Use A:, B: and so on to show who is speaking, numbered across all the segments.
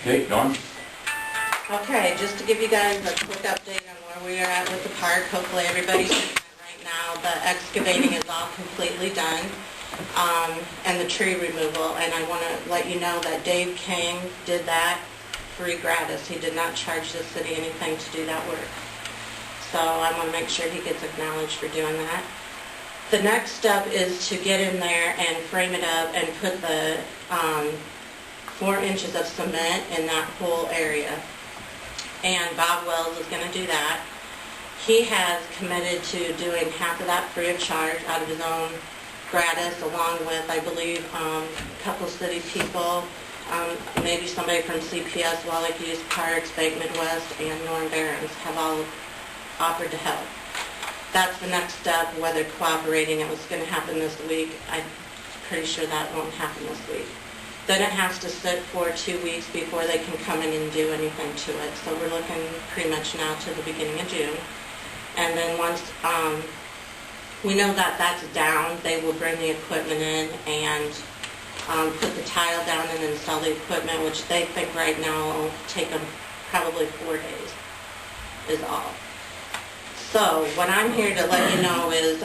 A: Okay, Dawn?
B: Okay, just to give you guys a quick update on where we are at with the park. Hopefully everybody's right now. The excavating is all completely done, and the tree removal. And I want to let you know that Dave King did that free gratis. He did not charge the city anything to do that work. So I want to make sure he gets acknowledged for doing that. The next step is to get in there and frame it up and put the 4 inches of cement in that whole area. And Bob Wells is going to do that. He has committed to doing half of that free of charge out of his own gratis, along with, I believe, a couple city people, maybe somebody from CPS, Wally Hughes Parks, Bank Midwest, and Norm Barons have all offered to help. That's the next step, whether cooperating. It was going to happen this week. I'm pretty sure that won't happen this week. Then it has to sit for 2 weeks before they can come in and do anything to it. So we're looking pretty much now to the beginning of June. And then once we know that that's down, they will bring the equipment in and put the tile down and install the equipment, which they think right now will take them probably 4 days is all. So what I'm here to let you know is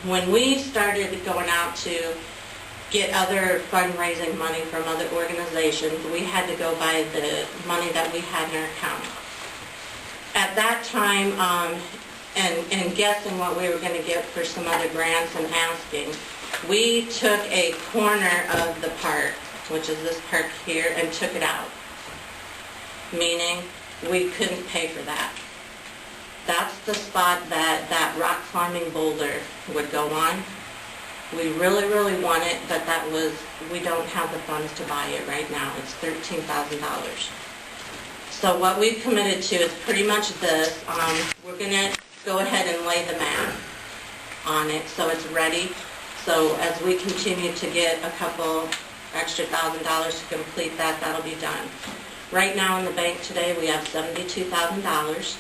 B: when we started going out to get other fundraising money from other organizations, we had to go by the money that we had in our account. At that time, and guessing what we were going to get for some other grants and asking, we took a corner of the park, which is this park here, and took it out, meaning we couldn't pay for that. That's the spot that rock climbing boulder would go on. We really, really want it, but we don't have the funds to buy it right now. It's $13,000. So what we've committed to is pretty much this. We're going to go ahead and lay the mat on it so it's ready. So as we continue to get a couple extra $1,000 to complete that, that'll be done. Right now in the bank today we have $72,000.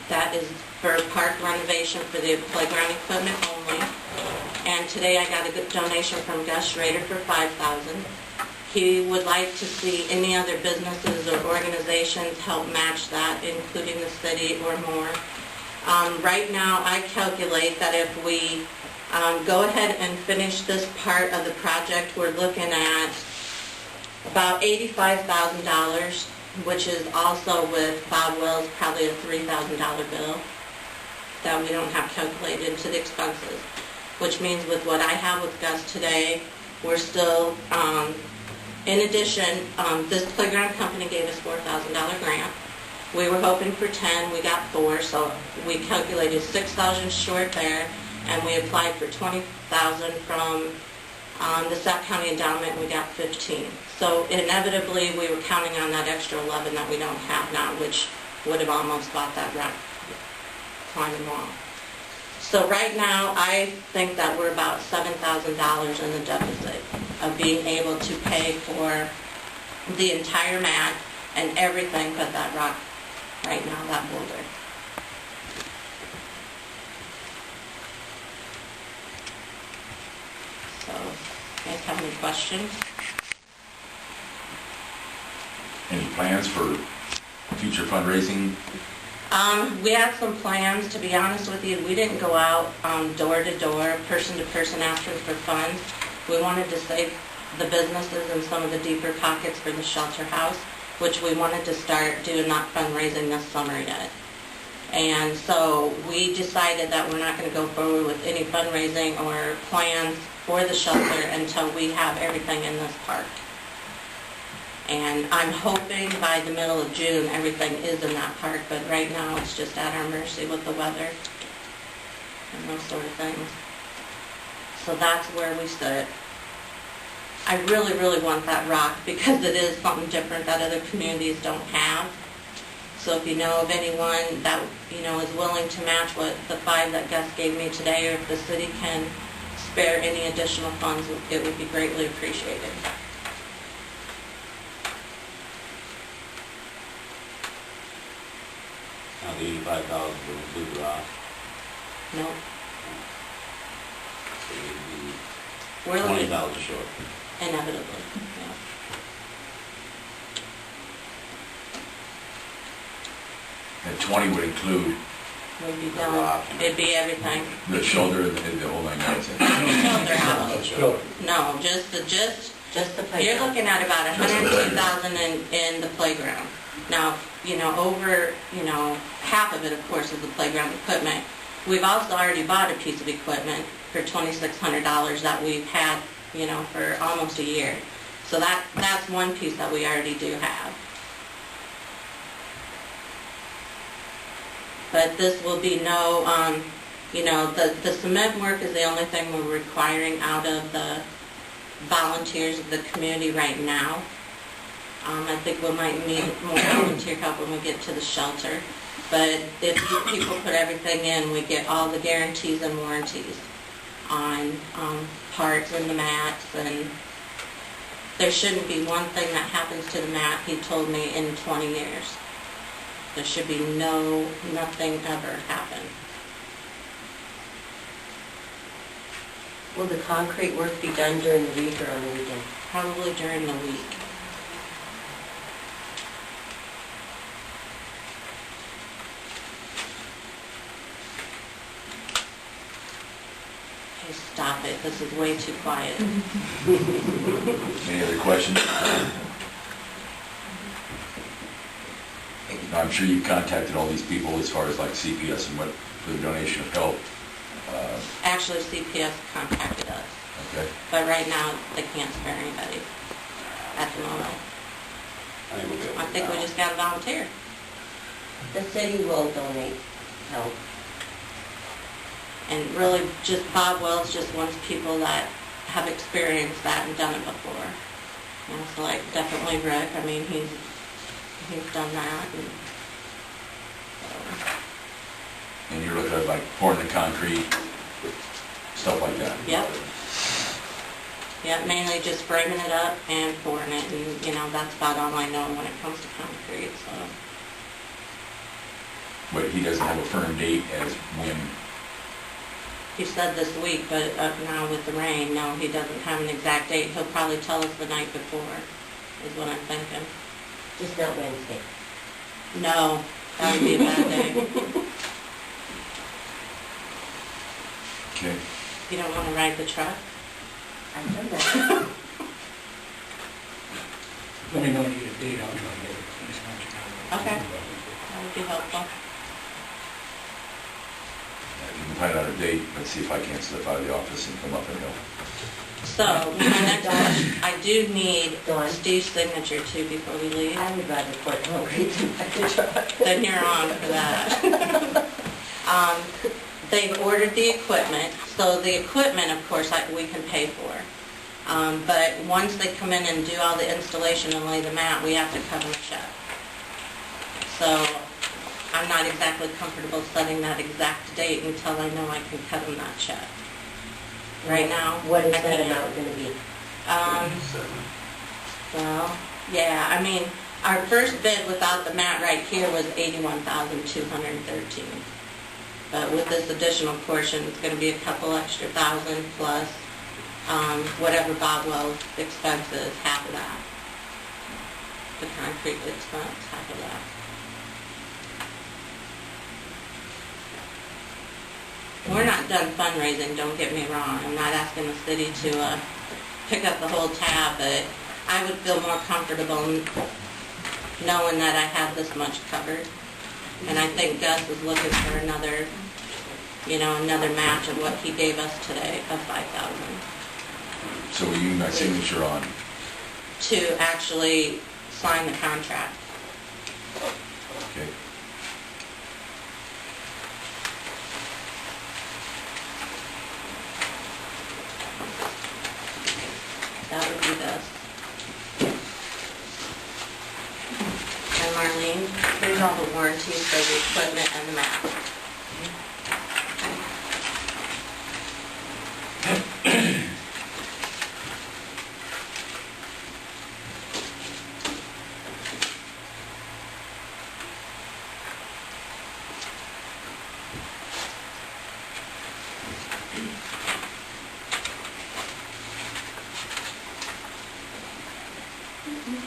B: That is for park renovation for the playground equipment only. And today I got a good donation from Gus Schrader for $5,000. He would like to see any other businesses or organizations help match that, including the city or more. Right now I calculate that if we go ahead and finish this part of the project, we're looking at about $85,000, which is also with Bob Wells probably a $3,000 bill that we don't have calculated into the expenses. Which means with what I have with Gus today, we're still, in addition, this playground company gave us $4,000 grant. We were hoping for 10, we got 4, so we calculated 6,000 short there, and we applied for 20,000 from the Sac County Endowment, and we got 15. So inevitably, we were counting on that extra 11 that we don't have now, which would have almost bought that rock climbing wall. So right now, I think that we're about $7,000 in the deficit of being able to pay for the entire mat and everything but that rock right now, that boulder. So, you guys have any questions?
A: Any plans for future fundraising?
B: We have some plans, to be honest with you. We didn't go out door to door, person to person asking for funds. We wanted to save the businesses and some of the deeper pockets for the shelter house, which we wanted to start doing that fundraising this summer yet. And so we decided that we're not going to go forward with any fundraising or plans for the shelter until we have everything in this park. And I'm hoping by the middle of June everything is in that park, but right now it's just at our mercy with the weather and those sort of things. So that's where we stood. I really, really want that rock because it is something different that other communities don't have. So if you know of anyone that is willing to match what the 5 that Gus gave me today, or if the city can spare any additional funds, it would be greatly appreciated.
C: Now the $85,000 will include the rock.
B: No.
C: So you'd
B: We're
C: be
B: looking
C: $20,000 short.
B: inevitably. Yeah.
A: The 20 would include
B: Would be done, it'd be everything.
A: the shoulder and the whole 9 yards.
B: Shoulder house.
D: Sure.
B: No, just the you're looking at about $102,000 in the playground. Now, over, half of it, of course, is the playground equipment. We've also already bought a piece of equipment for $2,600 that we've had, for almost a year. So that's one piece that we already do have. But this will be no, the cement work is the only thing we're requiring out of the volunteers of the community right now. I think we might need more volunteer help when we get to the shelter. But if you people put everything in, we get all the guarantees and warranties on parts and the mats, and there shouldn't be one thing that happens to the mat, he told me, in 20 years. There should be nothing ever happen.
E: Will the concrete work be done during the week or on the weekend?
B: Probably during the week. Hey, stop it. This is way too quiet.
A: Any other questions? I'm sure you've contacted all these people as far as like CPS and what, for the donation of help.
B: Actually, CPS contacted us,
A: Okay.
B: but right now they can't spare anybody at the moment.
C: I think we'll be able to.
B: I think we just got to volunteer.
E: The city will donate help.
B: And really, just Bob Wells just wants people that have experienced that and done it before. So like definitely Rick. I mean, he's done that. And so.
A: And you're looking at like pouring the concrete, stuff like that?
B: Yep. Yep, mainly just framing it up and pouring it, and that's about all I know when it comes to concrete. So.
A: But he doesn't have a firm date as when.
B: He said this week, but now with the rain, no, he doesn't have an exact date. He'll probably tell us the night before, is what I'm thinking.
E: Just not Wednesday.
B: No, that would be a bad day.
A: Okay.
B: You don't want to ride the truck?
E: I've done that.
D: Let me know when you get a date, I'll try to get it.
B: Okay. That would be helpful.
A: You can find out a date, let's see if I can't slip out of the office and come up and help.
B: So, my next question, I do need
E: Dawn.
B: Steve's signature too before we leave.
E: I would rather pour concrete than buy the truck.
B: Then you're on for that. They've ordered the equipment, so the equipment, of course, we can pay for. But once they come in and do all the installation and lay them out, we have to cut them a check. So I'm not exactly comfortable setting that exact date until I know I can cut them that check. Right now,
E: What is
B: I
E: that
B: can't.
E: amount going to be?
B: Well, yeah, I mean, our first bid without the mat right here was $81,213. But with this additional portion, it's going to be a couple extra thousand plus whatever Bob Wells' expense is, half of that. The concrete expense, half of that. We're not done fundraising, don't get me wrong. I'm not asking the city to pick up the whole tab, but I would feel more comfortable knowing that I have this much covered. And I think Gus was looking for another match of what he gave us today of $5,000
A: So will you need my signature on?
B: to actually sign the contract.
A: Okay.
B: That would be this. And Marlene, here's all the warranties for the equipment and the map.